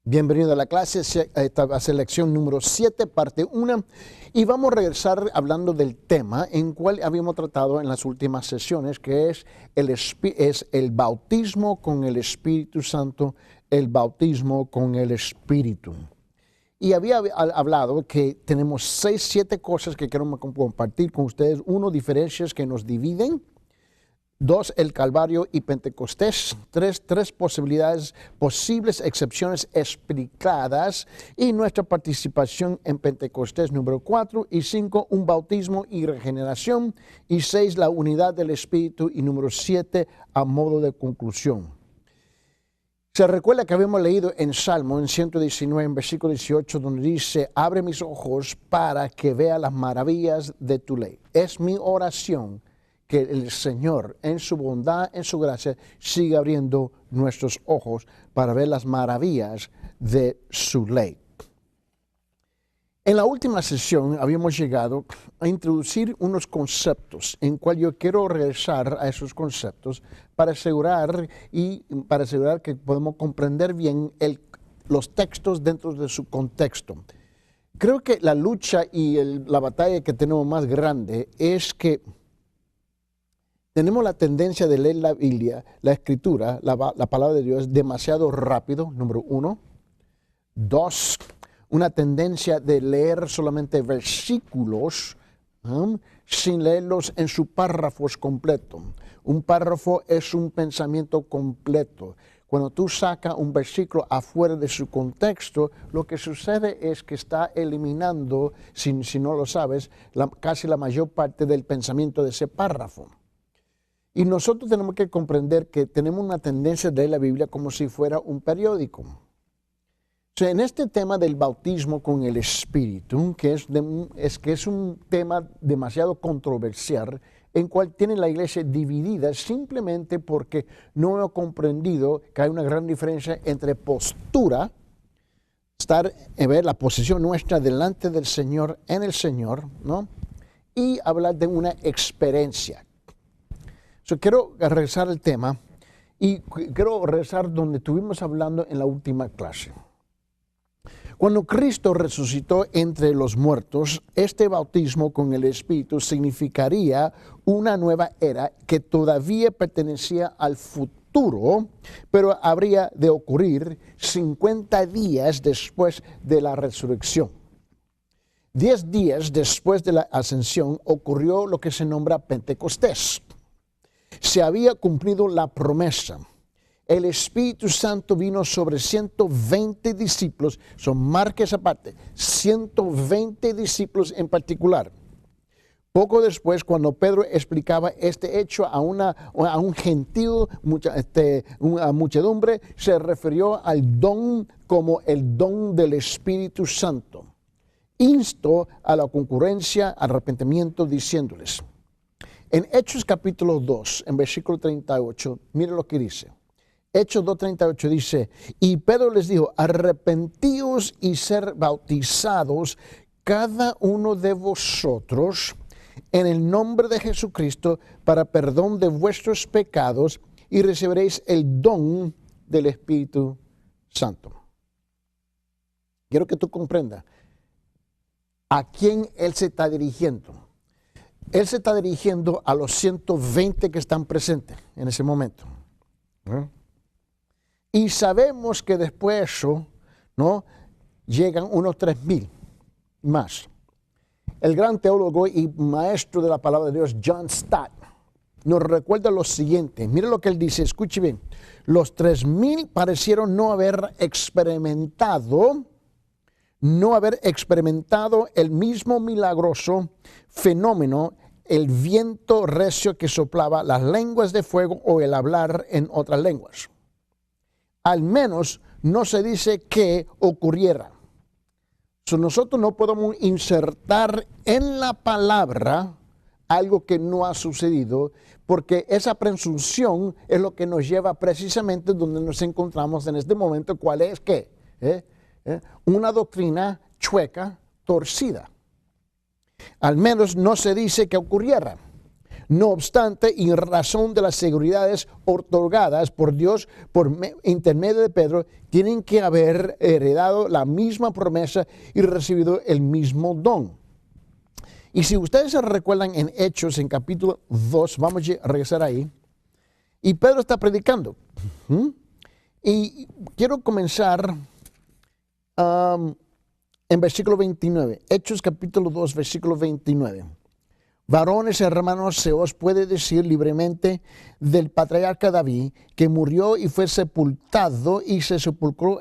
Bienvenido a la clase, esta va a ser lección número 7, parte 1, y vamos a regresar hablando del tema en cual habíamos tratado en las últimas sesiones, que es el bautismo con el Espíritu Santo, el bautismo con el Espíritu. Y había hablado que tenemos 7 cosas que queremos compartir con ustedes. 1, diferencias que nos dividen. 2, el Calvario y Pentecostés. 3, posibles excepciones explicadas y nuestra participación en Pentecostés. Número 4 y 5, un bautismo y regeneración. Y 6, la unidad del Espíritu. Y número 7, a modo de conclusión. Se recuerda que habíamos leído en Salmo, en 119, en versículo 18, donde dice, abre mis ojos para que vea las maravillas de tu ley. Es mi oración que el Señor, en su bondad, en su gracia, siga abriendo nuestros ojos para ver las maravillas de su ley. En la última sesión habíamos llegado a introducir unos conceptos en cual yo quiero regresar a esos conceptos para asegurar que podemos comprender bien los textos dentro de su contexto. Creo que la lucha y la batalla que tenemos más grande es que tenemos la tendencia de leer la Biblia, la Escritura, la palabra de Dios demasiado rápido, número 1. 2, una tendencia de leer solamente versículos sin leerlos en sus párrafos completos. Un párrafo es un pensamiento completo. Cuando tú sacas un versículo afuera de su contexto, lo que sucede es que está eliminando, si no lo sabes, casi la mayor parte del pensamiento de ese párrafo. Y nosotros tenemos que comprender que tenemos una tendencia de leer la Biblia como si fuera un periódico. O sea, en este tema del bautismo con el Espíritu, que es un tema demasiado controversial, en cual tiene la iglesia dividida simplemente porque no he comprendido que hay una gran diferencia entre postura, ver la posición nuestra delante del Señor, en el Señor, ¿no? Y hablar de una experiencia. Quiero regresar al tema y quiero regresar donde estuvimos hablando en la última clase. Cuando Cristo resucitó entre los muertos, este bautismo con el Espíritu significaría una nueva era que todavía pertenecía al futuro, pero habría de ocurrir 50 días después de la resurrección. 10 días después de la ascensión ocurrió lo que se nombra Pentecostés. Se había cumplido la promesa. El Espíritu Santo vino sobre 120 discípulos, marca esa parte, 120 discípulos en particular. Poco después, cuando Pedro explicaba este hecho a un gentil, a muchedumbre, se refirió al don como el don del Espíritu Santo. Instó a la concurrencia al arrepentimiento diciéndoles. En Hechos capítulo 2, en versículo 38, mire lo que dice. Hechos 2:38 dice, y Pedro les dijo, arrepentíos y ser bautizados cada uno de vosotros en el nombre de Jesucristo para perdón de vuestros pecados y recibiréis el don del Espíritu Santo. Quiero que tú comprendas a quién él se está dirigiendo. Él se está dirigiendo a los 120 que están presentes en ese momento. Y sabemos que después de eso, ¿no? Llegan unos 3,000 más. El gran teólogo y maestro de la palabra de Dios, John Stott, nos recuerda lo siguiente. Mire lo que él dice, escuche bien. Los 3,000 parecieron no haber experimentado el mismo milagroso fenómeno, el viento recio que soplaba, las lenguas de fuego o el hablar en otras lenguas. Al menos no se dice que ocurriera. Nosotros no podemos insertar en la palabra algo que no ha sucedido, porque esa presunción es lo que nos lleva precisamente donde nos encontramos en este momento, ¿cuál es qué? Una doctrina chueca, torcida. Al menos no se dice que ocurriera. No obstante, y en razón de las seguridades otorgadas por Dios por intermedio de Pedro, tienen que haber heredado la misma promesa y recibido el mismo don. Y si ustedes se recuerdan en Hechos, en capítulo 2, vamos a regresar ahí, y Pedro está predicando. Y quiero comenzar en versículo 29, Hechos capítulo 2, versículo 29. Varones, hermanos, se os puede decir libremente del patriarca David, que murió y fue sepultado y se sepulcró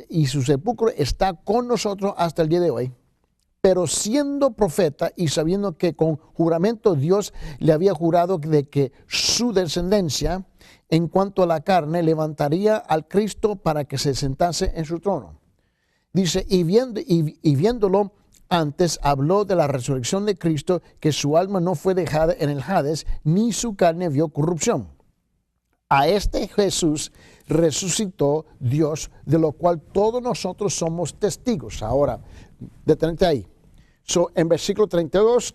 y su sepulcro está con nosotros hasta el día de hoy. Pero siendo profeta y sabiendo que con juramento Dios le había jurado de que su descendencia, en cuanto a la carne, levantaría al Cristo para que se sentase en su trono. Dice, y viéndolo antes, habló de la resurrección de Cristo, que su alma no fue dejada en el Hades, ni su carne vio corrupción. A este Jesús resucitó Dios, de lo cual todos nosotros somos testigos. Ahora, detente ahí. En versículo 32,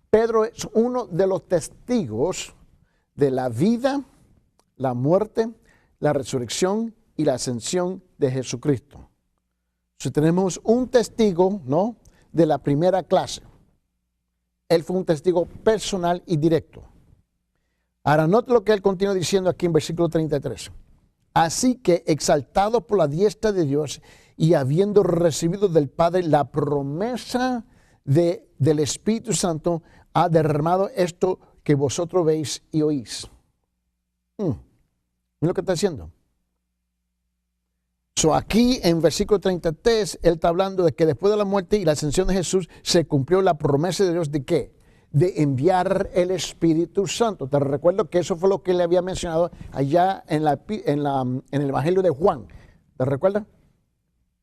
Pedro es uno de los testigos de la vida, la muerte, la resurrección y la ascensión de Jesucristo. Tenemos un testigo, ¿no?, de la primera clase. Él fue un testigo personal y directo. Ahora, note lo que él continúa diciendo aquí en versículo 33. Así que, exaltado por la diestra de Dios y habiendo recibido del Padre la promesa del Espíritu Santo, ha derramado esto que vosotros veis y oís. Mira lo que está haciendo. Aquí en versículo 33, él está hablando de que después de la muerte y la ascensión de Jesús se cumplió la promesa de Dios de ¿qué? De enviar el Espíritu Santo. Te recuerdo que eso fue lo que le había mencionado allá en el Evangelio de Juan. ¿Te recuerdas?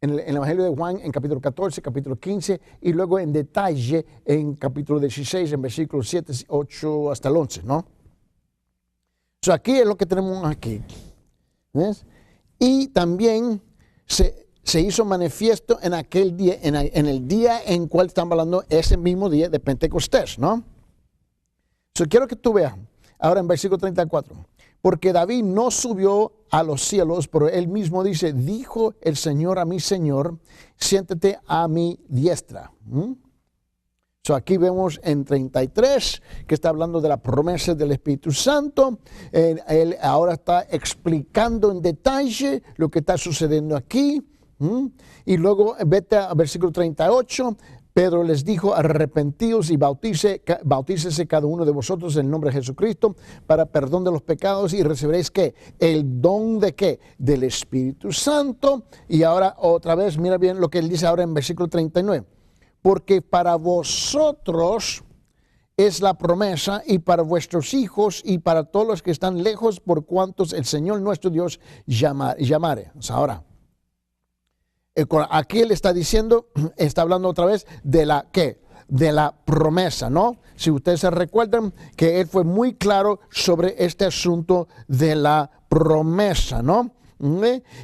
En el Evangelio de Juan, en capítulo 14, capítulo 15, y luego en detalle en capítulo 16, en versículos 7, 8 hasta el 11, ¿no? Aquí es lo que tenemos aquí. ¿Ves? Y también se hizo manifiesto en aquel día, en el día en cual estamos hablando, ese mismo día de Pentecostés, ¿no? Quiero que tú veas, ahora en versículo 34, porque David no subió a los cielos, pero él mismo dice, dijo el Señor a mi Señor, siéntate a mi diestra. Aquí vemos en 33 que está hablando de la promesa del Espíritu Santo. Él ahora está explicando en detalle lo que está sucediendo aquí. Y luego vete a versículo 38. Pedro les dijo, arrepentíos y bautícese cada uno de vosotros en el nombre de Jesucristo para perdón de los pecados y recibiréis ¿qué? El don de ¿qué? Del Espíritu Santo. Y ahora otra vez, mira bien lo que él dice ahora en versículo 39. Porque para vosotros es la promesa y para vuestros hijos y para todos los que están lejos por cuantos el Señor nuestro Dios llamare. Ahora, aquí él está diciendo, está hablando otra vez de la ¿qué? De la promesa, ¿no? Si ustedes se recuerdan que él fue muy claro sobre este asunto de la promesa, ¿no?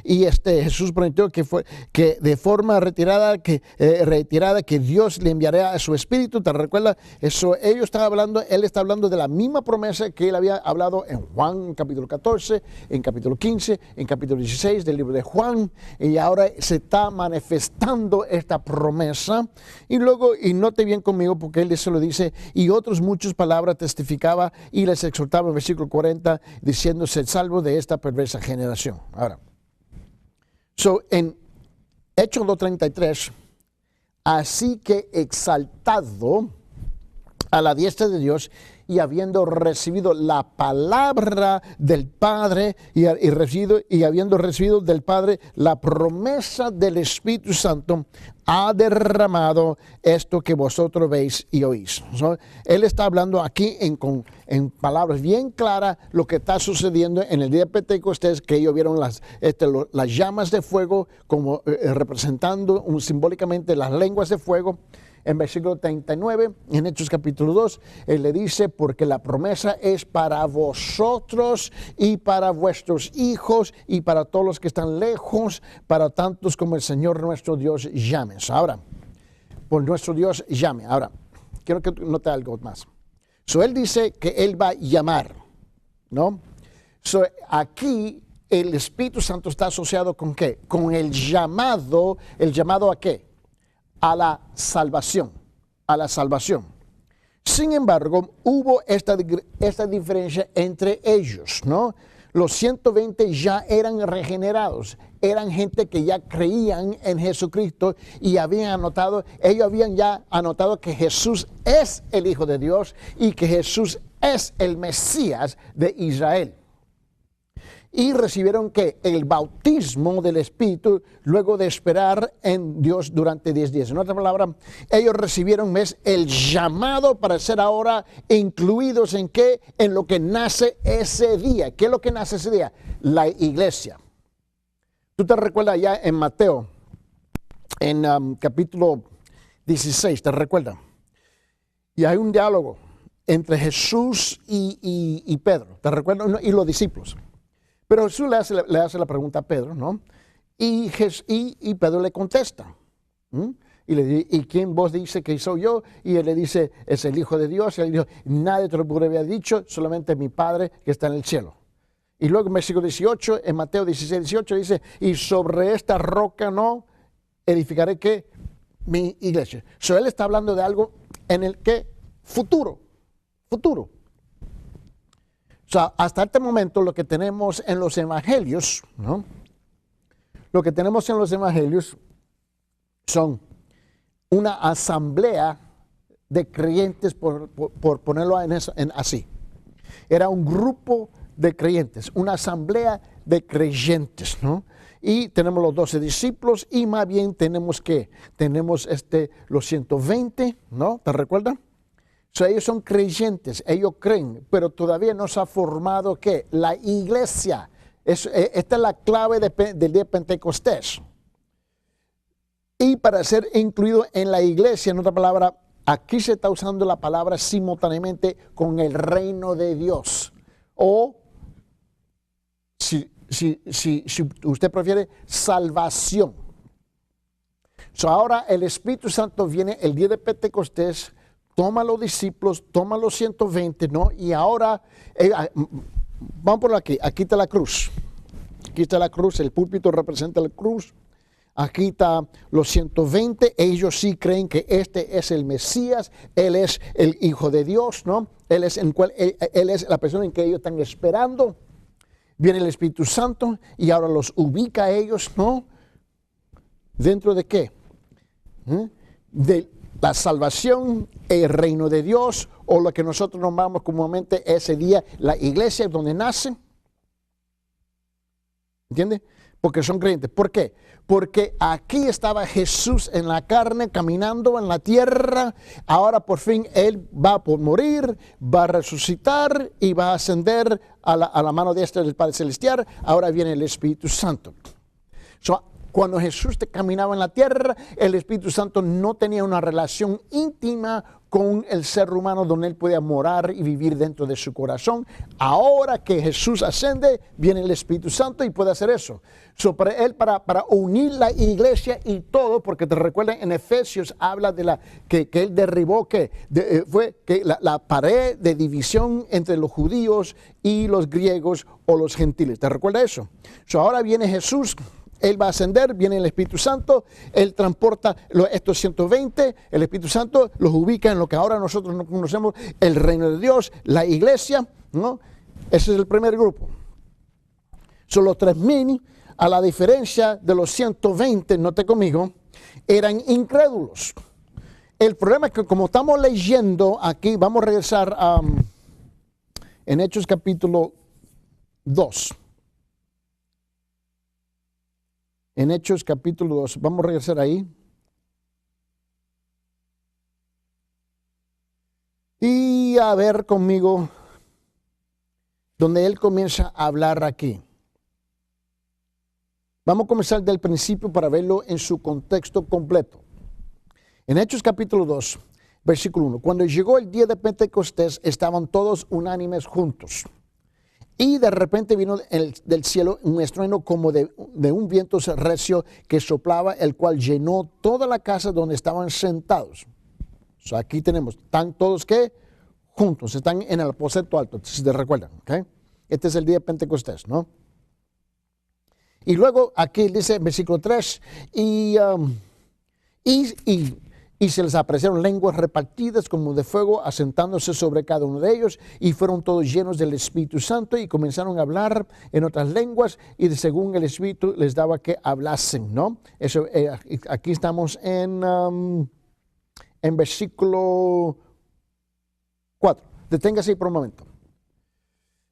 Y Jesús prometió que de forma retirada que Dios le enviaría a su Espíritu. ¿Te recuerdas? Eso él está hablando de la misma promesa que él había hablado en Juan capítulo 14, en capítulo 15, en capítulo 16 del libro de Juan, y ahora se está manifestando esta promesa. Y luego, y note bien conmigo porque él se lo dice, y otros muchas palabras testificaba y les exhortaba en versículo 40 diciendo, sed salvos de esta perversa generación. Ahora, en Hechos 2:33, así que exaltado a la diestra de Dios y habiendo recibido la palabra del Padre y habiendo recibido del Padre la promesa del Espíritu Santo, ha derramado esto que vosotros veis y oís. Él está hablando aquí en palabras bien claras lo que está sucediendo en el día de Pentecostés, que ellos vieron las llamas de fuego como representando simbólicamente las lenguas de fuego. En versículo 39, en Hechos capítulo 2, él le dice, porque la promesa es para vosotros y para vuestros hijos y para todos los que están lejos, para tantos como el Señor nuestro Dios llame. Ahora, por nuestro Dios llame. Ahora, quiero que note algo más. So, él dice que él va a llamar, ¿no? So, aquí el Espíritu Santo está asociado ¿con qué? Con el llamado ¿a qué? A la salvación, a la salvación. Sin embargo, hubo esta diferencia entre ellos, ¿no? Los 120 ya eran regenerados, eran gente que ya creían en Jesucristo y ellos habían ya anotado que Jesús es el Hijo de Dios y que Jesús es el Mesías de Israel. Y recibieron que el bautismo del Espíritu luego de esperar en Dios durante 10 días. En otra palabra, ellos recibieron el llamado para ser ahora incluidos en qué, en lo que nace ese día. ¿Qué es lo que nace ese día? La iglesia. Tú te recuerdas ya en Mateo, en capítulo 16, ¿te recuerdas? Y hay un diálogo entre Jesús y Pedro, ¿te recuerdas? Y los discípulos. Pero Jesús le hace la pregunta a Pedro, ¿no? Y Pedro le contesta. Y le dice, ¿y quién vos dice que soy yo? Y él le dice, es el Hijo de Dios. Y él dijo, nadie te lo pudo haber dicho, solamente mi Padre que está en el cielo. Y luego en versículo 18, en Mateo 16, 18, dice, y sobre esta roca no edificaré ¿qué? Mi iglesia. So, él está hablando de algo en el que futuro. O sea, hasta este momento lo que tenemos en los evangelios, ¿no? Lo que tenemos en los evangelios son una asamblea de creyentes, por ponerlo así. Era un grupo de creyentes, una asamblea de creyentes, ¿no? Y tenemos los 12 discípulos y más bien tenemos los 120, ¿no? ¿Te recuerdas? So, ellos son creyentes, ellos creen, pero todavía no se ha formado ¿qué? La iglesia. Esta es la clave del día de Pentecostés. Y para ser incluido en la iglesia, en otra palabra, aquí se está usando la palabra simultáneamente con el reino de Dios. O, si usted prefiere, salvación. So, ahora el Espíritu Santo viene el día de Pentecostés, toma a los discípulos, toma a los 120, ¿no? Y ahora, vamos por aquí está la cruz. Aquí está la cruz, el púlpito representa la cruz. Aquí está los 120, ellos sí creen que este es el Mesías, Él es el Hijo de Dios, ¿no? Él es la persona en que ellos están esperando. Viene el Espíritu Santo y ahora los ubica a ellos, ¿no? ¿Dentro de qué? De la salvación, el reino de Dios, o lo que nosotros nombramos comúnmente ese día, la iglesia donde nace. ¿Entiende? Porque son creyentes. ¿Por qué? Porque aquí estaba Jesús en la carne, caminando en la tierra. Ahora por fin Él va a morir, va a resucitar y va a ascender a la mano diestra del Padre Celestial. Ahora viene el Espíritu Santo. Cuando Jesús caminaba en la tierra, el Espíritu Santo no tenía una relación íntima con el ser humano donde Él podía morar y vivir dentro de su corazón. Ahora que Jesús ascende, viene el Espíritu Santo y puede hacer eso. Para unir la iglesia y todo, porque te recuerdan en Efesios habla de que Él derribó la pared de división entre los judíos y los griegos o los gentiles. ¿Te recuerda eso? Ahora viene Jesús. Él va a ascender, viene el Espíritu Santo, Él transporta estos 120, el Espíritu Santo los ubica en lo que ahora nosotros no conocemos, el reino de Dios, la iglesia, ¿no? Ese es el primer grupo. Son los 3,000, a la diferencia de los 120, note conmigo, eran incrédulos. El problema es que como estamos leyendo aquí, vamos a regresar en Hechos capítulo 2. En Hechos capítulo 2, vamos a regresar ahí. Y a ver conmigo, donde él comienza a hablar aquí. Vamos a comenzar del principio para verlo en su contexto completo. En Hechos capítulo 2, versículo 1. Cuando llegó el día de Pentecostés, estaban todos unánimes juntos. Y de repente vino del cielo un estruendo como de un viento recio que soplaba, el cual llenó toda la casa donde estaban sentados. Aquí tenemos, están todos ¿qué? juntos, están en el aposento alto, si te recuerdan, ¿ok? Este es el día de Pentecostés, ¿no? Y luego aquí dice, versículo 3, y se les aparecieron lenguas repartidas como de fuego, asentándose sobre cada uno de ellos, y fueron todos llenos del Espíritu Santo, y comenzaron a hablar en otras lenguas, y según el Espíritu les daba que hablasen, ¿no? Eso, aquí estamos en versículo 4. Deténgase ahí por un momento.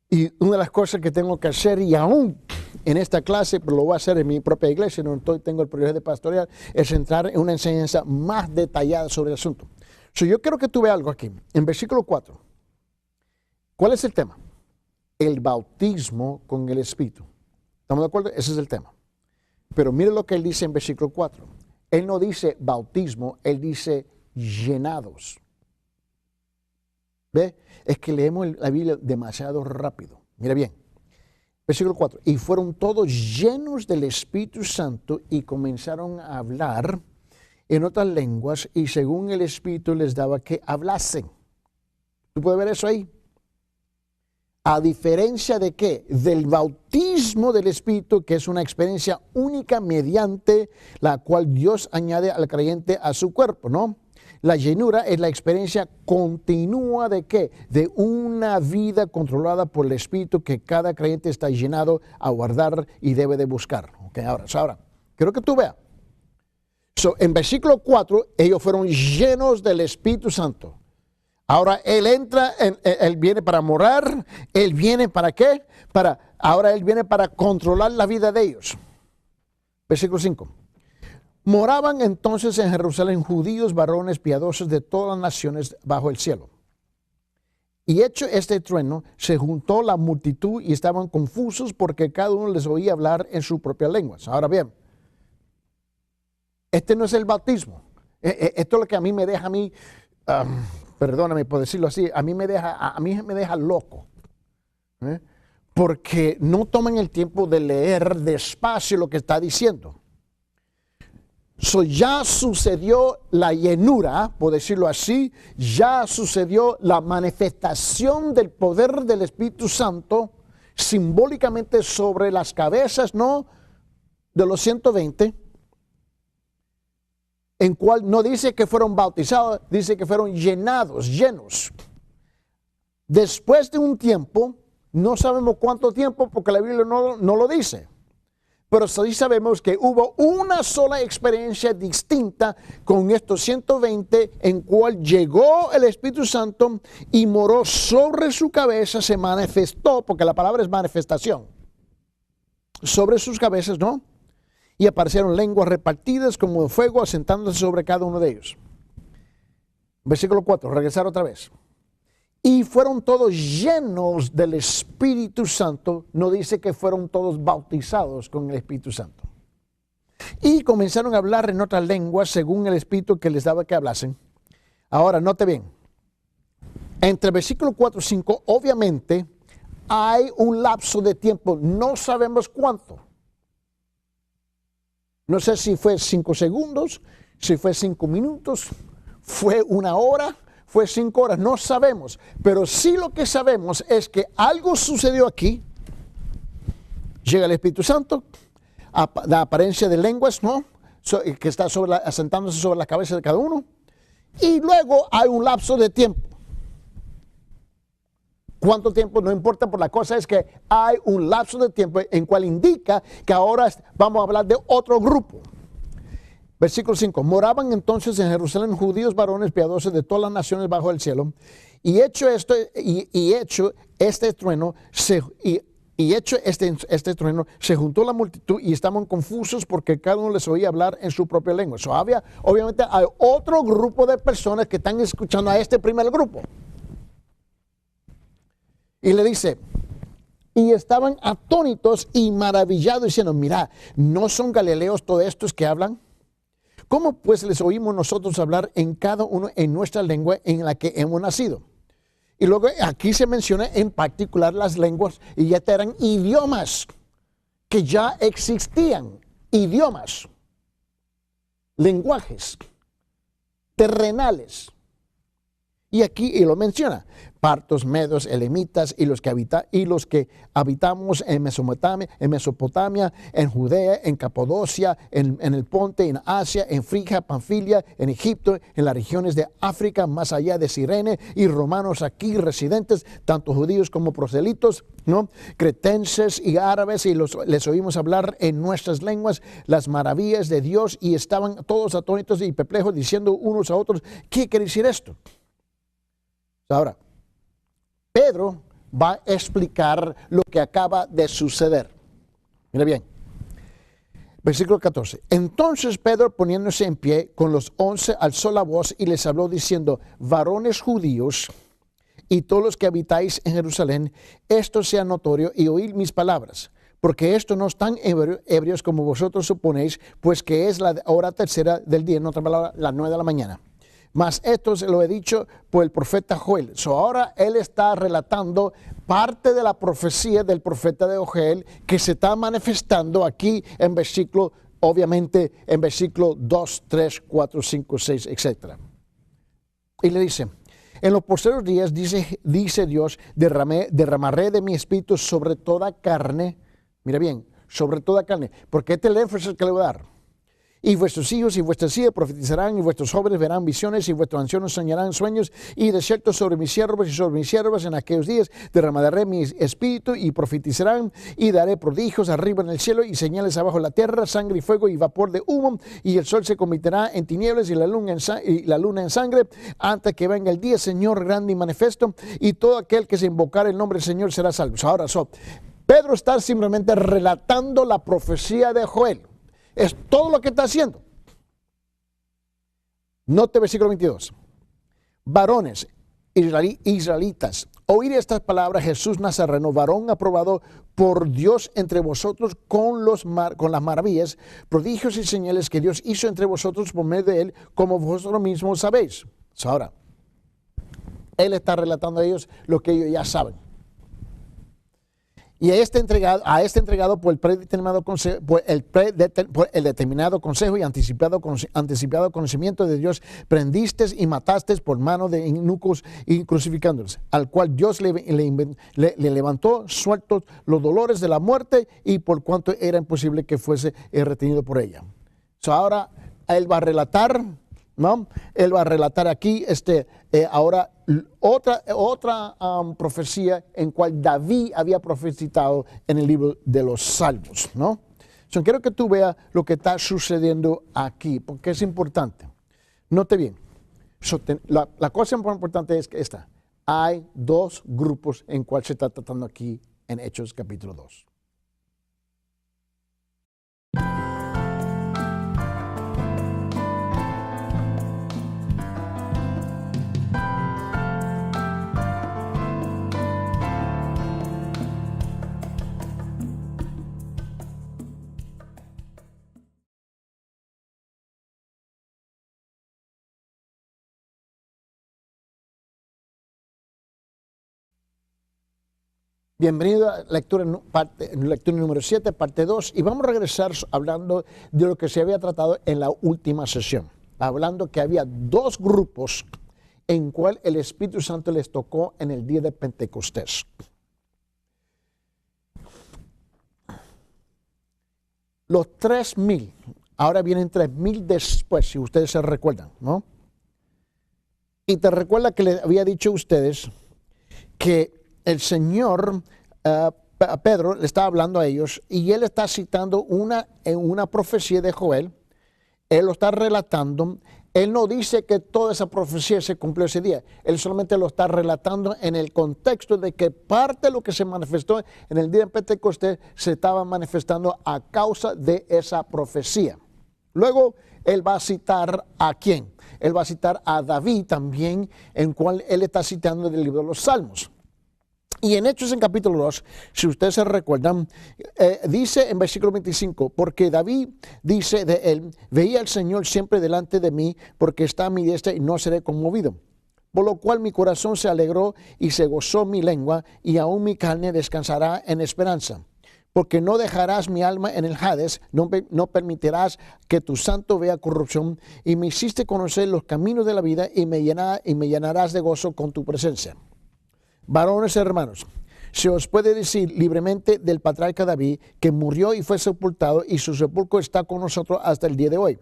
Y una de las cosas que tengo que hacer, y aún en esta clase, pero lo voy a hacer en mi propia iglesia, no tengo el privilegio de pastorear, es entrar en una enseñanza más detallada sobre el asunto. Yo quiero que tú veas algo aquí. En versículo 4, ¿cuál es el tema? El bautismo con el Espíritu. ¿Estamos de acuerdo? Ese es el tema. Pero mire lo que él dice en versículo 4. Él no dice bautismo, él dice llenados. ¿Ve? Es que leemos la Biblia demasiado rápido. Mira bien. Versículo 4. Y fueron todos llenos del Espíritu Santo y comenzaron a hablar en otras lenguas y según el Espíritu les daba que hablasen. ¿Tú puedes ver eso ahí? A diferencia de qué? Del bautismo del Espíritu, que es una experiencia única mediante la cual Dios añade al creyente a su cuerpo, ¿no? La llenura es la experiencia continua de ¿qué? De una vida controlada por el Espíritu que cada creyente está llenado a guardar y debe de buscar. Okay, ahora, quiero que tú veas. En versículo 4, ellos fueron llenos del Espíritu Santo. Ahora Él entra, Él viene para morar, Él viene para ¿qué? Ahora Él viene para controlar la vida de ellos. Versículo 5. Moraban entonces en Jerusalén judíos, varones piadosos de todas las naciones bajo el cielo. Y hecho este trueno, se juntó la multitud y estaban confusos porque cada uno les oía hablar en su propia lengua. Ahora bien, este no es el bautismo. Esto es lo que a mí me deja perdóname por decirlo así, a mí me deja loco. Porque no toman el tiempo de leer despacio lo que está diciendo. Ya sucedió la llenura, por decirlo así, ya sucedió la manifestación del poder del Espíritu Santo simbólicamente sobre las cabezas, ¿no? De los 120, en cual no dice que fueron bautizados, dice que fueron llenos. Después de un tiempo, no sabemos cuánto tiempo porque la Biblia no lo dice. Pero sí sabemos que hubo una sola experiencia distinta con estos 120 en cual llegó el Espíritu Santo y moró sobre su cabeza, se manifestó, porque la palabra es manifestación, sobre sus cabezas, ¿no? Y aparecieron lenguas repartidas como de fuego, asentándose sobre cada uno de ellos. Versículo 4, regresar otra vez. Y fueron todos llenos del Espíritu Santo. No dice que fueron todos bautizados con el Espíritu Santo. Y comenzaron a hablar en otras lenguas según el Espíritu que les daba que hablasen. Ahora, note bien. Entre versículo 4 y 5, obviamente, hay un lapso de tiempo. No sabemos cuánto. No sé si fue 5 segundos, si fue 5 minutos, fue 1 hora. Fue 5 horas, no sabemos, pero sí lo que sabemos es que algo sucedió aquí. Llega el Espíritu Santo, la apariencia de lenguas, ¿no? Que está asentándose sobre la cabeza de cada uno, y luego hay un lapso de tiempo. ¿Cuánto tiempo? No importa, por la cosa es que hay un lapso de tiempo en cual indica que ahora vamos a hablar de otro grupo. Versículo 5. Moraban entonces en Jerusalén judíos varones piadosos de todas las naciones bajo el cielo. Y hecho este trueno, se juntó la multitud y estaban confusos porque cada uno les oía hablar en su propia lengua. Obviamente hay otro grupo de personas que están escuchando a este primer grupo. Y le dice, y estaban atónitos y maravillados diciendo, mira, ¿no son galileos todos estos que hablan? ¿Cómo pues les oímos nosotros hablar en cada uno en nuestra lengua en la que hemos nacido? Y luego aquí se menciona en particular las lenguas y ya eran idiomas que ya existían, idiomas, lenguajes terrenales. Y aquí lo menciona, partos, medos, elamitas y los que habitamos en Mesopotamia, en Judea, en Capadocia, en el Ponte, en Asia, en Frigia, Panfilia, en Egipto, en las regiones de África, más allá de Cirene, y romanos aquí residentes, tanto judíos como proselitos, ¿no? Cretenses y árabes, y les oímos hablar en nuestras lenguas las maravillas de Dios, y estaban todos atónitos y perplejos, diciendo unos a otros, ¿qué quiere decir esto? Ahora, Pedro va a explicar lo que acaba de suceder. Mira bien, versículo 14. Entonces Pedro, poniéndose en pie con los 11, alzó la voz y les habló diciendo, varones judíos y todos los que habitáis en Jerusalén, esto sea notorio y oíd mis palabras, porque esto no es tan ebrios como vosotros suponéis, pues que es la hora tercera del día, en otra palabra, las 9 de la mañana. Mas esto se lo he dicho por el profeta Joel. Ahora él está relatando parte de la profecía del profeta de Joel que se está manifestando aquí en versículo, obviamente en versículo 2, 3, 4, 5, 6, etc. Y le dice, en los posteriores días, dice Dios, derramaré de mi espíritu sobre toda carne. Mira bien, sobre toda carne, porque este es el énfasis que le voy a dar. Y vuestros hijos y vuestras hijas profetizarán, y vuestros jóvenes verán visiones, y vuestros ancianos soñarán sueños, y de cierto sobre mis siervos y sobre mis siervas en aquellos días derramaré mi espíritu, y profetizarán, y daré prodigios arriba en el cielo, y señales abajo en la tierra, sangre y fuego y vapor de humo, y el sol se convertirá en tinieblas y la luna en sangre, antes que venga el día, Señor grande y manifiesto, y todo aquel que se invocara el nombre del Señor será salvo. Ahora, Pedro está simplemente relatando la profecía de Joel. Es todo lo que está haciendo. Note versículo 22. Varones israelitas, oír estas palabras, Jesús Nazareno, varón aprobado por Dios entre vosotros con las maravillas, prodigios y señales que Dios hizo entre vosotros por medio de él, como vosotros mismos sabéis. Ahora, él está relatando a ellos lo que ellos ya saben. Y a este entregado por el determinado consejo y anticipado conocimiento de Dios, prendisteis y matasteis por mano de eunucos y crucificándolos, al cual Dios le levantó sueltos los dolores de la muerte, y por cuanto era imposible que fuese retenido por ella. Ahora él va a relatar, ¿no? Él va a relatar aquí ahora otra profecía en cual David había profetizado en el libro de los Salmos, ¿no? Quiero que tú veas lo que está sucediendo aquí, porque es importante. Note bien, la cosa más importante es que hay dos grupos en cual se está tratando aquí en Hechos capítulo 2. Bienvenido a lectura número 7, parte 2, y vamos a regresar hablando de lo que se había tratado en la última sesión, hablando que había dos grupos en cual el Espíritu Santo les tocó en el día de Pentecostés. Los 3,000, ahora vienen 3,000 después, si ustedes se recuerdan, ¿no? Y te recuerda que les había dicho a ustedes que el Señor, Pedro, le estaba hablando a ellos, y él está citando una profecía de Joel. Él lo está relatando. Él no dice que toda esa profecía se cumplió ese día. Él solamente lo está relatando en el contexto de que parte de lo que se manifestó en el día de Pentecostés se estaba manifestando a causa de esa profecía. Luego, él va a citar ¿a quién? Él va a citar a David también, en cual él está citando del libro de los Salmos. Y en Hechos en capítulo 2, si ustedes se recuerdan, dice en versículo 25, porque David dice de él, veía al Señor siempre delante de mí, porque está a mi diestra y no seré conmovido. Por lo cual mi corazón se alegró y se gozó mi lengua, y aún mi carne descansará en esperanza. Porque no dejarás mi alma en el Hades, no permitirás que tu santo vea corrupción, y me hiciste conocer los caminos de la vida, y me llenarás de gozo con tu presencia. varones hermanos, se os puede decir libremente del patriarca David, que murió y fue sepultado, y su sepulcro está con nosotros hasta el día de hoy.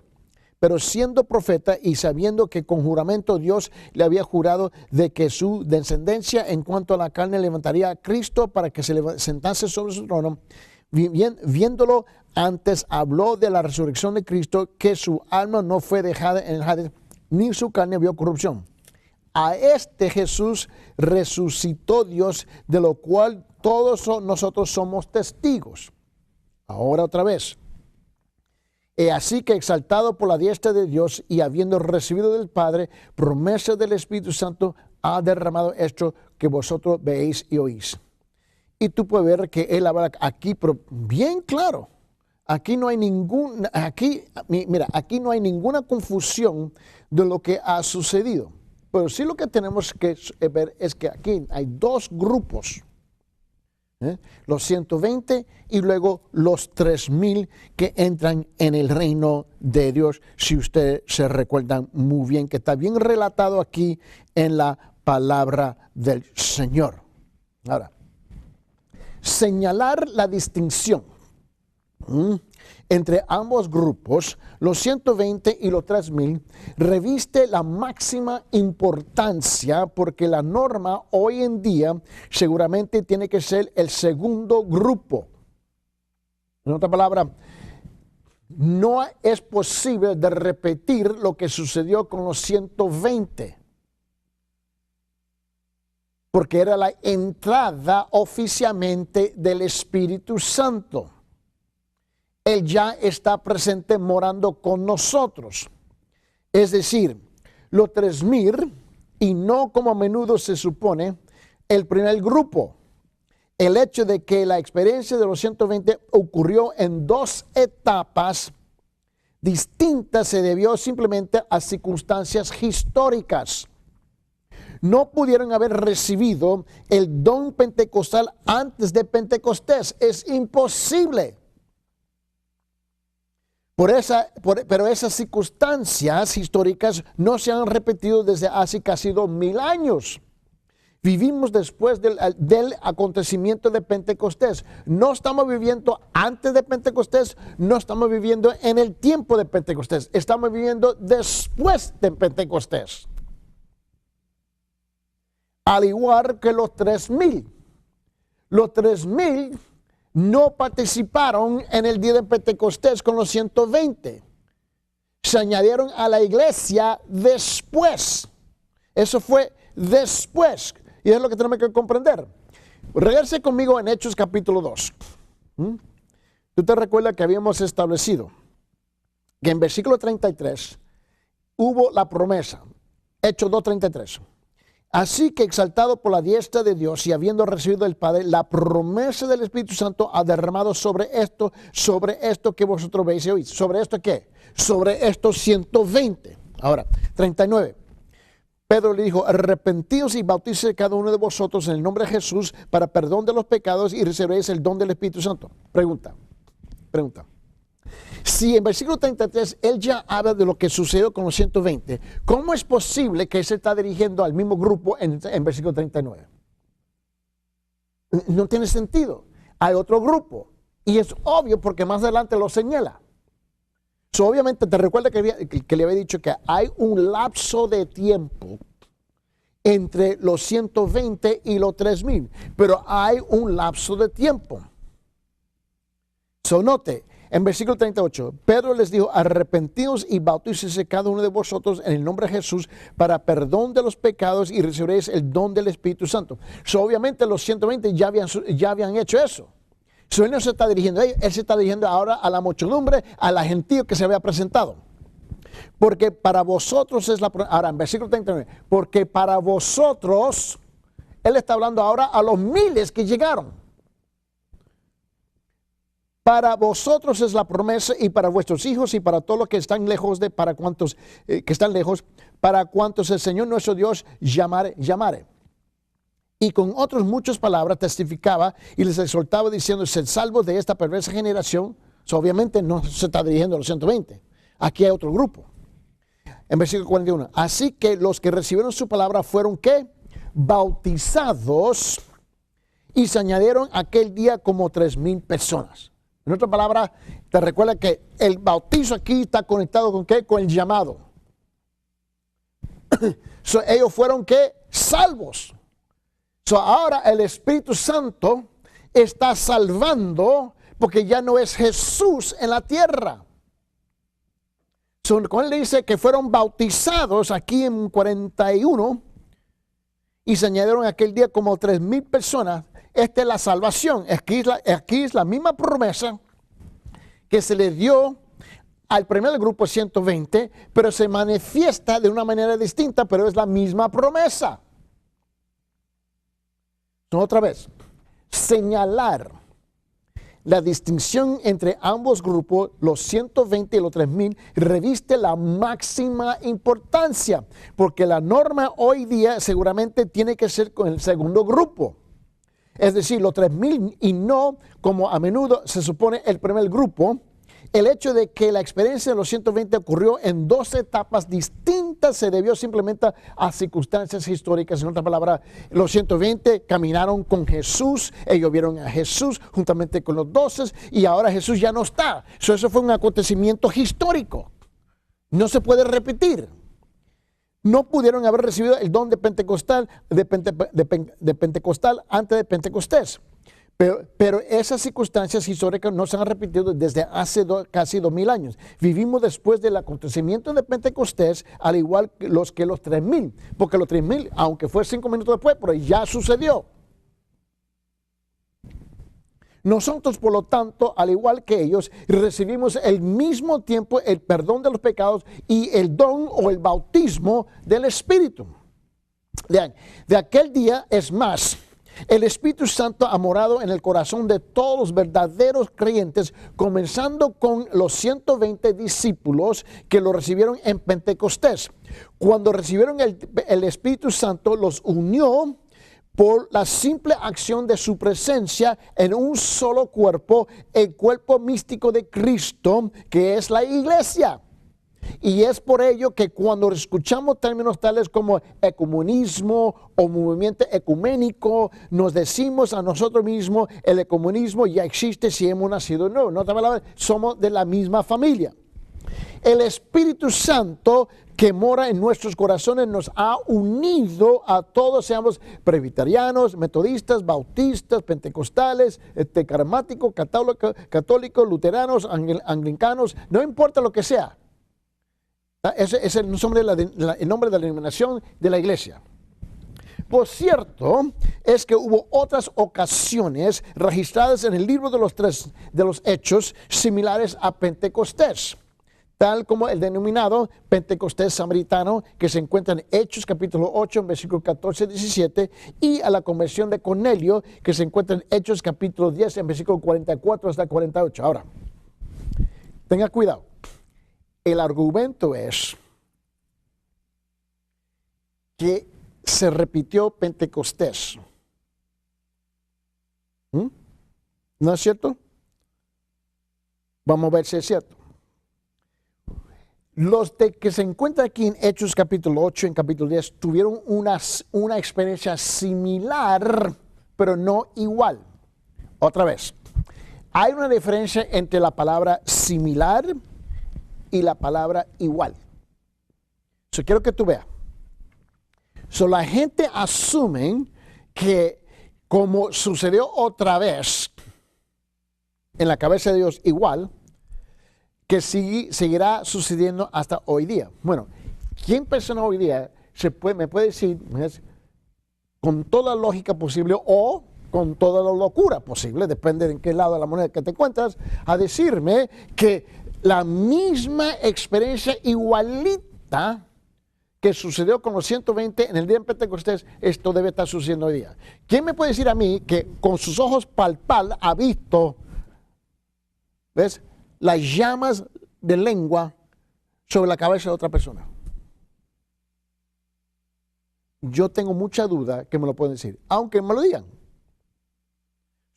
Pero siendo profeta y sabiendo que con juramento Dios le había jurado de que su descendencia en cuanto a la carne levantaría a Cristo para que se sentase sobre su trono, viéndolo antes habló de la resurrección de Cristo, que su alma no fue dejada en el Hades, ni su carne vio corrupción. A este Jesús resucitó Dios, de lo cual todos nosotros somos testigos. Ahora otra vez. Así que exaltado por la diestra de Dios y habiendo recibido del Padre promesa del Espíritu Santo, ha derramado esto que vosotros veis y oís. Y tú puedes ver que él habla aquí, pero bien claro. Aquí no hay aquí no hay ninguna confusión de lo que ha sucedido. Pero sí lo que tenemos que ver es que aquí hay dos grupos. Los 120 y luego los 3000 que entran en el reino de Dios, si ustedes se recuerdan muy bien, que está bien relatado aquí en la palabra del Señor. Ahora, señalar la distinción entre ambos grupos, los 120 y los 3000, reviste la máxima importancia porque la norma hoy en día seguramente tiene que ser el segundo grupo. En otra palabra, no es posible de repetir lo que sucedió con los 120. Porque era la entrada oficialmente del Espíritu Santo. Él ya está presente morando con nosotros. Es decir, los 3000, y no como a menudo se supone, el primer grupo. El hecho de que la experiencia de los 120 ocurrió en dos etapas distintas se debió simplemente a circunstancias históricas. No pudieron haber recibido el don pentecostal antes de Pentecostés. Es imposible. Pero esas circunstancias históricas no se han repetido desde hace casi 2000 años. Vivimos después del acontecimiento de Pentecostés. No estamos viviendo antes de Pentecostés, no estamos viviendo en el tiempo de Pentecostés. Estamos viviendo después de Pentecostés. Al igual que los 3000. Los 3000 no participaron en el día de Pentecostés con los 120. Se añadieron a la iglesia después. Eso fue después. Y es lo que tenemos que comprender. Regrese conmigo en Hechos capítulo 2. Tú te recuerdas que habíamos establecido que en versículo 33 hubo la promesa. Hechos 2:33. Así que exaltado por la diestra de Dios y habiendo recibido del Padre la promesa del Espíritu Santo, ha derramado sobre esto que vosotros veis y oís. ¿Sobre esto qué? Sobre estos 120. Ahora, 39. Pedro le dijo, arrepentíos y bautícese cada uno de vosotros en el nombre de Jesús para perdón de los pecados y recibiréis el don del Espíritu Santo. Pregunta. Si en versículo 33 él ya habla de lo que sucedió con los 120, ¿cómo es posible que se está dirigiendo al mismo grupo en versículo 39? No tiene sentido. Hay otro grupo. Y es obvio porque más adelante lo señala. Obviamente te recuerda que le había dicho que hay un lapso de tiempo entre los 120 y los 3000. Pero hay un lapso de tiempo. Note. En versículo 38, Pedro les dijo, arrepentíos y bautícese cada uno de vosotros en el nombre de Jesús para perdón de los pecados y recibiréis el don del Espíritu Santo. Obviamente los 120 ya habían hecho eso. Él no se está dirigiendo a ellos, él se está dirigiendo ahora a la muchedumbre, a la gentío que se había presentado. Porque para vosotros es ahora en versículo 39, porque para vosotros, él está hablando ahora a los miles que llegaron. Para vosotros es la promesa y para vuestros hijos y para todos los que están lejos para cuantos el Señor nuestro Dios llamare. Y con otras muchas palabras testificaba y les exhortaba diciendo, sed salvos de esta perversa generación. Obviamente no se está dirigiendo a los 120. Aquí hay otro grupo. En versículo 41. Así que los que recibieron su palabra fueron ¿qué? bautizados y se añadieron aquel día como 3,000 personas. En otra palabra, te recuerda que el bautizo aquí está conectado con ¿qué? Con el llamado. Ellos fueron ¿qué? Salvos. Ahora el Espíritu Santo está salvando porque ya no es Jesús en la tierra. Cuando él dice que fueron bautizados aquí en 41 y se añadieron aquel día como 3,000 personas, esta es la salvación. Aquí es la misma promesa que se le dio al primer grupo 120, pero se manifiesta de una manera distinta, pero es la misma promesa. Otra vez, señalar la distinción entre ambos grupos, los 120 y los 3,000, reviste la máxima importancia, porque la norma hoy día seguramente tiene que ser con el segundo grupo. Es decir, los 3,000 y no, como a menudo se supone, el primer grupo. El hecho de que la experiencia de los 120 ocurrió en 2 etapas distintas se debió simplemente a circunstancias históricas. En otra palabra, los 120 caminaron con Jesús, ellos vieron a Jesús juntamente con los 12 y ahora Jesús ya no está. Eso fue un acontecimiento histórico. No se puede repetir. No pudieron haber recibido el don de Pentecostal, de Pentecostal antes de Pentecostés. Pero esas circunstancias históricas no se han repetido desde hace casi 2,000 años. Vivimos después del acontecimiento de Pentecostés, al igual que los 3,000. Porque los 3,000, aunque fue 5 minutos después, pero ya sucedió. Nosotros, por lo tanto, al igual que ellos, recibimos al mismo tiempo el perdón de los pecados y el don o el bautismo del Espíritu. De aquel día, es más, el Espíritu Santo ha morado en el corazón de todos los verdaderos creyentes, comenzando con los 120 discípulos que lo recibieron en Pentecostés. Cuando recibieron el Espíritu Santo, los unió por la simple acción de su presencia en un solo cuerpo, el cuerpo místico de Cristo, que es la iglesia. Y es por ello que cuando escuchamos términos tales como ecumenismo o movimiento ecuménico, nos decimos a nosotros mismos, el ecumenismo ya existe si hemos nacido nuevo. No, somos de la misma familia. El Espíritu Santo que mora en nuestros corazones nos ha unido a todos, seamos presbiterianos, metodistas, bautistas, pentecostales, carismáticos, católicos, luteranos, anglicanos, no importa lo que sea. Ese es el nombre de la denominación de la iglesia. Por cierto, es que hubo otras ocasiones registradas en el libro de los Hechos similares a Pentecostés, tal como el denominado Pentecostés samaritano, que se encuentra en Hechos capítulo 8, en versículo 14-17, y a la conversión de Cornelio, que se encuentra en Hechos capítulo 10, en versículo 44 hasta 48. Ahora, tenga cuidado. El argumento es que se repitió Pentecostés. ¿No es cierto? Vamos a ver si es cierto. Los que se encuentran aquí en Hechos capítulo 8, en capítulo 10, tuvieron una experiencia similar, pero no igual. Otra vez, hay una diferencia entre la palabra similar y la palabra igual. Quiero que tú veas. La gente asume que como sucedió otra vez en la cabeza de Dios igual, que seguirá sucediendo hasta hoy día. Bueno, ¿quién persona hoy día me puede decir con toda la lógica posible o con toda la locura posible, depende de en qué lado de la moneda que te encuentras, a decirme que la misma experiencia igualita que sucedió con los 120 en el día de Pentecostés, esto debe estar sucediendo hoy día? ¿Quién me puede decir a mí que con sus ojos palpar ha visto, ves, las llamas de lengua sobre la cabeza de otra persona? Yo tengo mucha duda que me lo pueden decir, aunque me lo digan.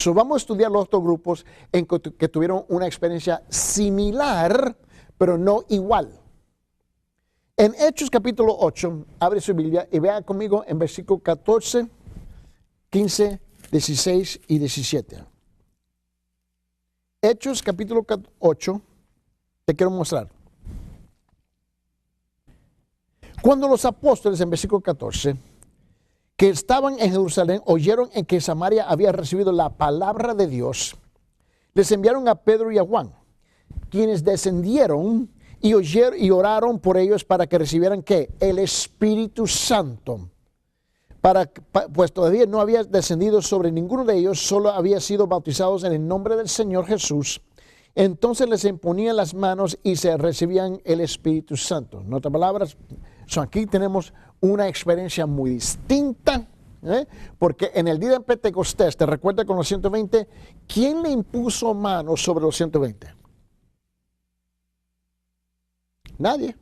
Vamos a estudiar los otros grupos en que tuvieron una experiencia similar, pero no igual. En Hechos capítulo 8, abre su Biblia y vea conmigo en versículo 14, 15, 16 y 17. Hechos capítulo 8, te quiero mostrar. Cuando los apóstoles, en versículo 14, que estaban en Jerusalén, oyeron en que Samaria había recibido la palabra de Dios, les enviaron a Pedro y a Juan, quienes descendieron y oyeron y oraron por ellos para que recibieran ¿qué? El Espíritu Santo. Pues todavía no había descendido sobre ninguno de ellos, solo había sido bautizados en el nombre del Señor Jesús. Entonces les imponían las manos y se recibían el Espíritu Santo. En otras palabras, aquí tenemos una experiencia muy distinta, porque en el día de Pentecostés, te recuerda con los 120, ¿quién le impuso manos sobre los 120? Nadie.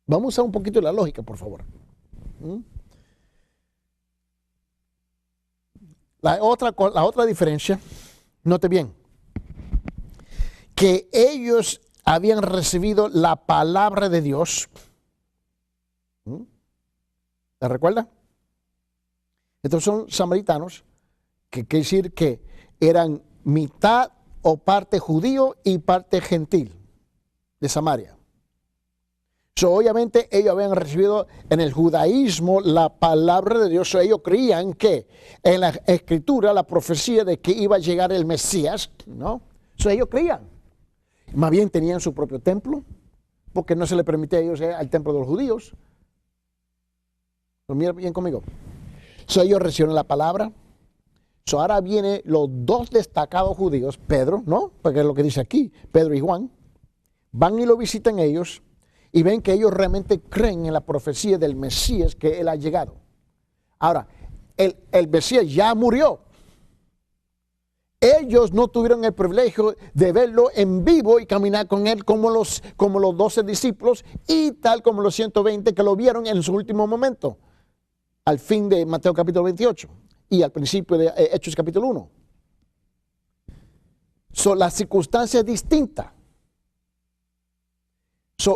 Vamos a usar un poquito de la lógica, por favor. La otra diferencia, note bien, que ellos habían recibido la palabra de Dios. ¿Te recuerda? Estos son samaritanos, que quiere decir que eran mitad o parte judío y parte gentil de Samaria. Obviamente ellos habían recibido en el judaísmo la palabra de Dios. Ellos creían que en la escritura, la profecía de que iba a llegar el Mesías, ¿no? Ellos creían. Más bien tenían su propio templo, porque no se le permitía a ellos ir al templo de los judíos. Mira bien conmigo. Ellos recibieron la palabra. Ahora vienen los dos destacados judíos, Pedro, ¿no? Porque es lo que dice aquí, Pedro y Juan. Van y lo visitan ellos y ven que ellos realmente creen en la profecía del Mesías, que él ha llegado. Ahora, el Mesías ya murió. Ellos no tuvieron el privilegio de verlo en vivo y caminar con él como los 12 discípulos y tal como los 120 que lo vieron en su último momento, al fin de Mateo capítulo 28 y al principio de Hechos capítulo 1. La circunstancia es distinta.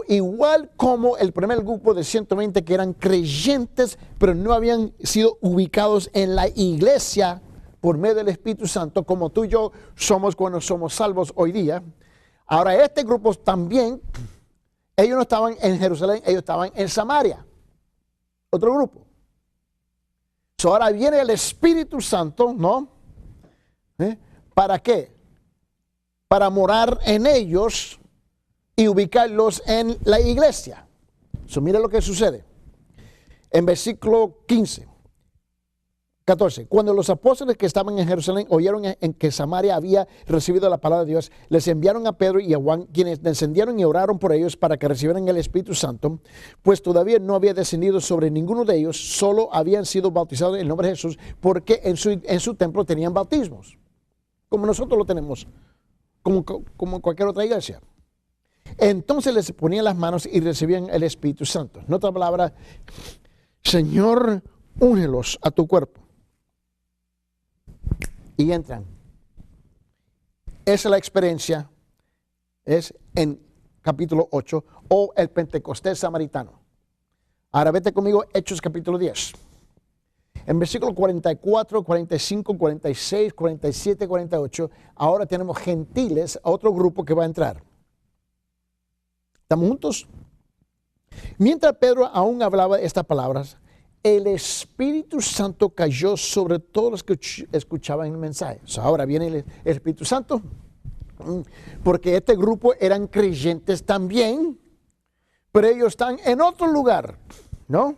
Igual como el primer grupo de 120 que eran creyentes, pero no habían sido ubicados en la iglesia por medio del Espíritu Santo, como tú y yo somos cuando somos salvos hoy día. Ahora este grupo también, ellos no estaban en Jerusalén, ellos estaban en Samaria. Otro grupo. Ahora viene el Espíritu Santo, ¿no? ¿Para qué? Para morar en ellos y ubicarlos en la iglesia. Mira lo que sucede. En versículo 14. Cuando los apóstoles que estaban en Jerusalén oyeron en que Samaria había recibido la palabra de Dios, les enviaron a Pedro y a Juan, quienes descendieron y oraron por ellos para que recibieran el Espíritu Santo, pues todavía no había descendido sobre ninguno de ellos, solo habían sido bautizados en el nombre de Jesús, porque en su templo tenían bautismos, como nosotros lo tenemos, como cualquier otra iglesia. Entonces les ponían las manos y recibían el Espíritu Santo. En otra palabra, Señor, únelos a tu cuerpo. Y entran. Esa es la experiencia, es en capítulo 8, o el Pentecostés samaritano. Ahora vete conmigo, Hechos capítulo 10. En versículo 44, 45, 46, 47, 48, ahora tenemos gentiles, otro grupo que va a entrar. ¿Estamos juntos? Mientras Pedro aún hablaba estas palabras, el Espíritu Santo cayó sobre todos los que escuchaban el mensaje. Ahora viene el Espíritu Santo, porque este grupo eran creyentes también, pero ellos están en otro lugar, ¿no?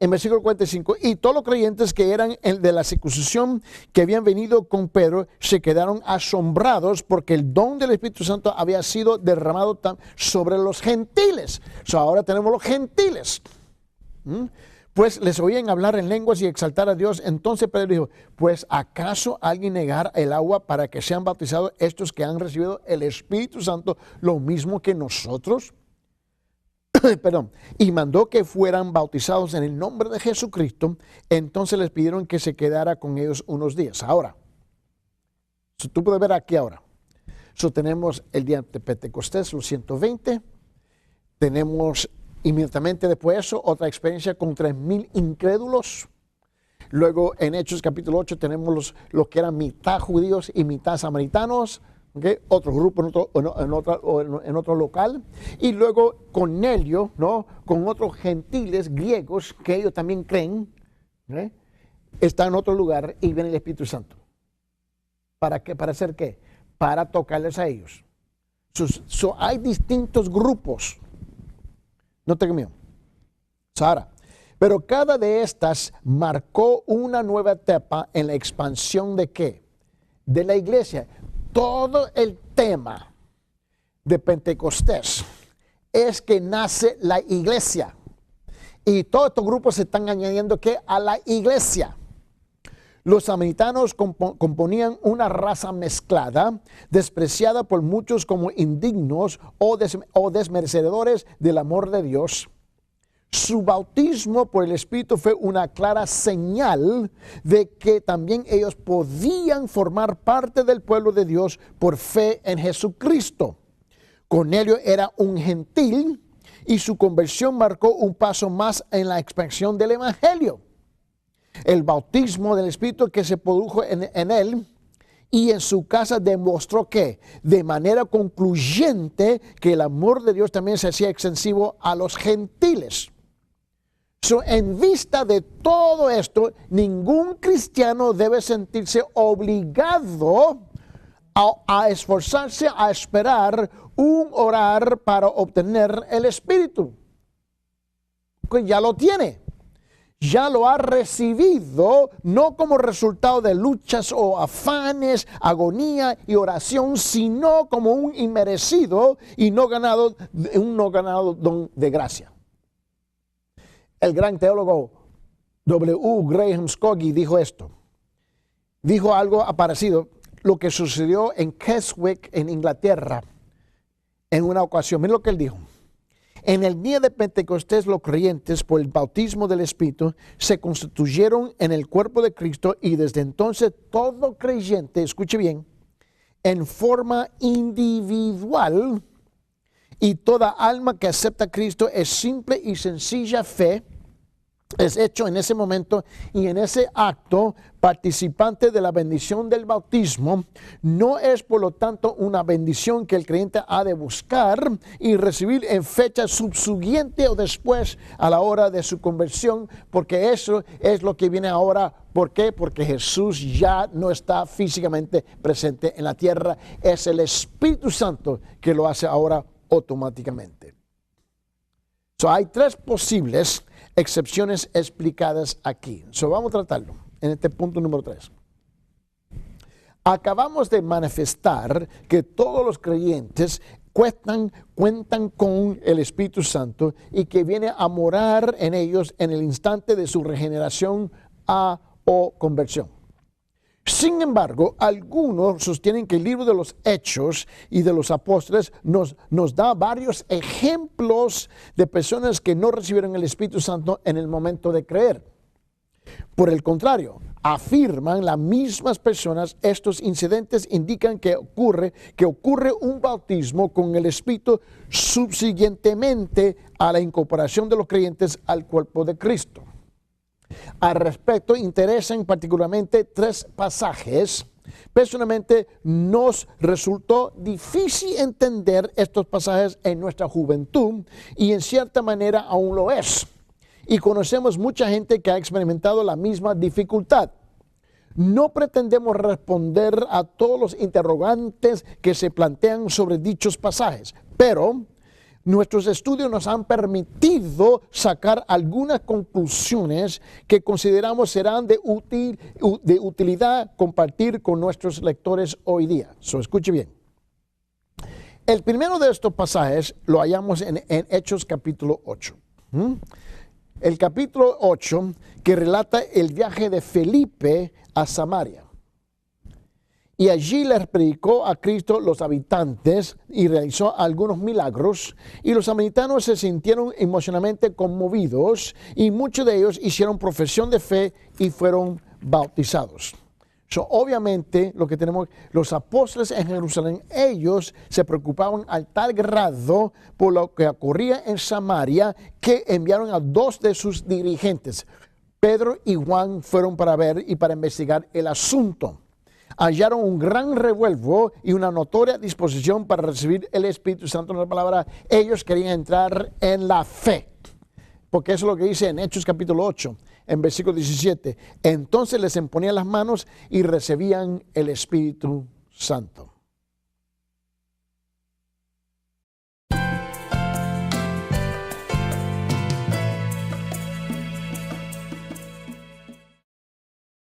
En versículo 45, y todos los creyentes que eran de la circuncisión que habían venido con Pedro se quedaron asombrados porque el don del Espíritu Santo había sido derramado sobre los gentiles. Ahora tenemos los gentiles. Pues les oían hablar en lenguas y exaltar a Dios. Entonces Pedro dijo, pues ¿acaso alguien negar el agua para que sean bautizados estos que han recibido el Espíritu Santo lo mismo que nosotros? Perdón, y mandó que fueran bautizados en el nombre de Jesucristo. Entonces les pidieron que se quedara con ellos unos días. Ahora, tú puedes ver aquí ahora. Tenemos el día de Pentecostés, los 120, Tenemos inmediatamente después de eso otra experiencia con 3,000 incrédulos. Luego en Hechos capítulo 8 tenemos los que eran mitad judíos y mitad samaritanos. Okay, otro grupo en otro local, y luego Cornelio, ¿no?, con otros gentiles griegos que ellos también creen, ¿okay?, está en otro lugar, y viene el Espíritu Santo. ¿Para qué? ¿Para hacer qué? Para tocarles a ellos. Hay distintos grupos. No tengo miedo. Ahora, pero cada de estas marcó una nueva etapa en la expansión de ¿qué? De la iglesia. Todo el tema de Pentecostés es que nace la iglesia. Y todos estos grupos se están añadiendo ¿qué? A la iglesia. Los samaritanos componían una raza mezclada, despreciada por muchos como indignos o desmerecedores del amor de Dios. Su bautismo por el Espíritu fue una clara señal de que también ellos podían formar parte del pueblo de Dios por fe en Jesucristo. Cornelio era un gentil y su conversión marcó un paso más en la expansión del Evangelio. El bautismo del Espíritu que se produjo en él y en su casa demostró que de manera concluyente que el amor de Dios también se hacía extensivo a los gentiles. En vista de todo esto, ningún cristiano debe sentirse obligado a esforzarse a esperar un orar para obtener el Espíritu. Pues ya lo tiene. Ya lo ha recibido, no como resultado de luchas o afanes, agonía y oración, sino como un inmerecido y un no ganado don de gracia. El gran teólogo W. Graham Scoggie dijo esto. Dijo algo parecido, lo que sucedió en Keswick, en Inglaterra, en una ocasión. Miren lo que él dijo. En el día de Pentecostés, los creyentes, por el bautismo del Espíritu, se constituyeron en el cuerpo de Cristo, y desde entonces todo creyente, escuche bien, en forma individual, y toda alma que acepta a Cristo es simple y sencilla fe, es hecho en ese momento y en ese acto participante de la bendición del bautismo. No es por lo tanto una bendición que el creyente ha de buscar y recibir en fecha subsiguiente o después a la hora de su conversión, porque eso es lo que viene ahora. ¿Por qué? Porque Jesús ya no está físicamente presente en la tierra. Es el Espíritu Santo que lo hace ahora automáticamente. Hay tres posibles excepciones explicadas aquí. Vamos a tratarlo en este punto número 3. Acabamos de manifestar que todos los creyentes cuentan con el Espíritu Santo y que viene a morar en ellos en el instante de su regeneración o conversión. Sin embargo, algunos sostienen que el libro de los Hechos y de los Apóstoles nos da varios ejemplos de personas que no recibieron el Espíritu Santo en el momento de creer. Por el contrario, afirman las mismas personas, estos incidentes indican que ocurre un bautismo con el Espíritu subsiguientemente a la incorporación de los creyentes al cuerpo de Cristo. Al respecto, interesan particularmente 3 pasajes. Personalmente, nos resultó difícil entender estos pasajes en nuestra juventud y en cierta manera aún lo es. Y conocemos mucha gente que ha experimentado la misma dificultad. No pretendemos responder a todos los interrogantes que se plantean sobre dichos pasajes, pero nuestros estudios nos han permitido sacar algunas conclusiones que consideramos serán de utilidad compartir con nuestros lectores hoy día. Escuche bien. El primero de estos pasajes lo hallamos en Hechos capítulo 8. El capítulo 8 que relata el viaje de Felipe a Samaria. Y allí les predicó a Cristo los habitantes y realizó algunos milagros. Y los samaritanos se sintieron emocionalmente conmovidos y muchos de ellos hicieron profesión de fe y fueron bautizados. Obviamente, lo que tenemos, los apóstoles en Jerusalén, ellos se preocupaban al tal grado por lo que ocurría en Samaria que enviaron a 2 de sus dirigentes. Pedro y Juan fueron para ver y para investigar el asunto. Hallaron un gran revuelo y una notoria disposición para recibir el Espíritu Santo. En la palabra, ellos querían entrar en la fe. Porque eso es lo que dice en Hechos capítulo 8, en versículo 17. Entonces les imponían las manos y recibían el Espíritu Santo.